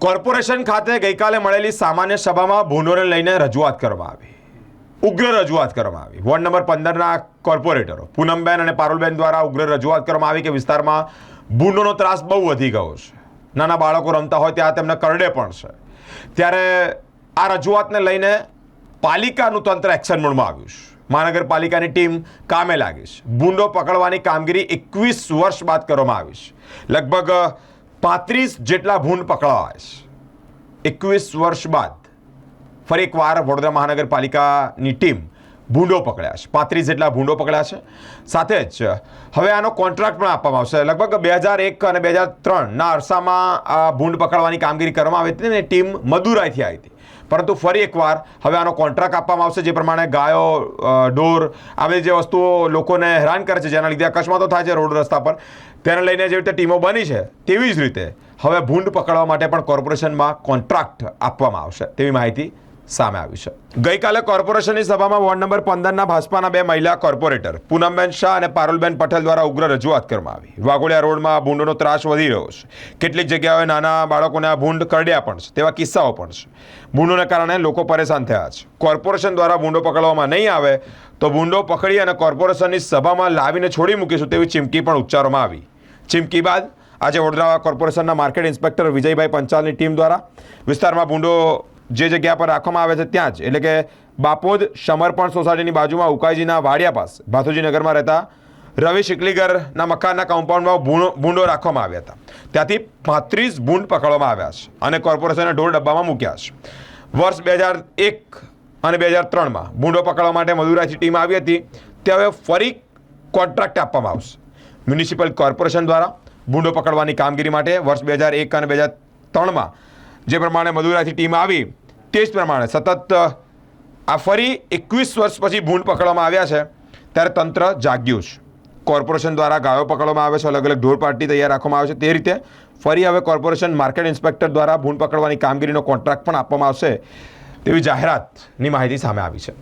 Corporation ખાતે ગઈકાલે મળેલી સામાન્ય સભામાં ભૂંડોને લઈને રજૂઆત કરવામાં આવી. ઉગ્ર રજૂઆત કરવામાં આવી. વોર્ડ નંબર 15ના કોર્પોરેટરો પૂનમબેન અને પારુલબેન દ્વારા ઉગ્ર રજૂઆત કરવામાં આવી કે વિસ્તારમાં ભૂંડોનો ત્રાસ બહુ વધી ગયો છે. નાના બાળકો રમતા હોય ત્યાં તેમને કરડે પણ છે. ત્યારે આ રજૂઆતને લઈને પાલિકાનું તંત્ર એક્શન મોડમાં આવ્યું છે. મહાનગરપાલિકાની ટીમ કામે લાગી છે. ભૂંડો પકડવાની કામગીરી 21 વર્ષ બાદ કરવામાં આવી છે. લગભગ 35 જેટલા ભૂંડ પકડાયા છે. 21 વર્ષ બાદ ફરી એકવાર વડોદરા મહાનગરપાલિકાની ટીમ ભૂંડો પકડ્યા છે. 35 જેટલા ભૂંડો પકડ્યા છે. સાથે જ હવે આનો કોન્ટ્રાક્ટ પણ આપવામાં આવશે. લગભગ 2001 અને 2003ના અરસામાં આ ભૂંડ પકડવાની કામગીરી કરવામાં આવી હતી અને ટીમ મદુરાઈથી આવી હતી. પરંતુ ફરી એકવાર હવે આનો કોન્ટ્રાક્ટ આપવામાં આવશે. જે પ્રમાણે ગાયો, ઢોર, આ બધી જે વસ્તુઓ લોકોને હેરાન કરે છે, જેના લીધે અકસ્માતો થાય છે રોડ રસ્તા પર, તેને લઈને જેવી રીતે ટીમો બની છે તેવી જ રીતે હવે ભૂંડ પકડવા માટે પણ કોર્પોરેશનમાં કોન્ટ્રાક્ટ આપવામાં આવશે તેવી માહિતી સામે આવી છે. ગઈકાલે કોર્પોરેશનની સભામાં વોર્ડ નંબર 15ના ભાજપાના બે મહિલા કોર્પોરેટર પૂનમબેન શાહ અને પારુલબેન પટેલ દ્વારા ઉગ્ર રજૂઆત કરવામાં આવી. વાઘોડિયા રોડમાં ભૂંડોનો ત્રાસ વધી રહ્યો છે. કેટલીક જગ્યાએ નાના બાળકોને આ ભૂંડ કરડ્યા પણ છે. તેવા કિસ્સાઓ પણ છે. ભૂંડોને કારણે લોકો પરેશાન થયા છે. કોર્પોરેશન દ્વારા ભૂંડો પકડવામાં નહીં આવે તો ભૂંડો પકડી અને કોર્પોરેશનની સભામાં લાવીને છોડી મૂકીશું તેવી ચીમકી પણ ઉચ્ચારવામાં આવી. ચીમકી બાદ આજે વડોદરા કોર્પોરેશનના માર્કેટ ઇન્સ્પેક્ટર વિજયભાઈ પંચાલની ટીમ દ્વારા વિસ્તારમાં ભૂંડો જે જગ્યા પર રાખવામાં આવે છે ત્યાં જ, એટલે કે બાપોદ સમર્પણ સોસાયટીની બાજુમાં ઉકાઈજીના વાડિયા પાસે ભાથુજીનગરમાં રહેતા રવિ શિકલીગરના મકાનના કમ્પાઉન્ડમાં ભૂંડો રાખવામાં આવ્યા હતા. ત્યાંથી 35 ભૂંડ પકડવામાં આવ્યા છે અને કોર્પોરેશને ઢોર ડબ્બામાં મૂક્યા છે. વર્ષ 2001 અને 2003માં ભૂંડો પકડવા માટે મદુરાઈથી ટીમ આવી હતી. તે હવે ફરી કોન્ટ્રાક્ટ આપવામાં આવશે. મ્યુનિસિપલ કોર્પોરેશન દ્વારા ભૂંડો પકડવાની કામગીરી માટે વર્ષ 2001 અને 2003માં જે પ્રમાણે મદુરાઈથી ટીમ આવી તે જ પ્રમાણે સતત આ ફરી 21 વર્ષ પછી ભૂંડ પકડવામાં આવ્યા છે. ત્યારે તંત્ર જાગ્યું છે. કોર્પોરેશન દ્વારા ગાયો પકડવામાં આવે છે, અલગ અલગ ઢોર પાર્ટી તૈયાર રાખવામાં આવે છે. તે રીતે ફરી હવે કોર્પોરેશન માર્કેટ ઇન્સ્પેક્ટર દ્વારા ભૂંડ પકડવાની કામગીરીનો કોન્ટ્રાક્ટ પણ આપવામાં આવશે તેવી જાહેરાતની માહિતી સામે આવી છે.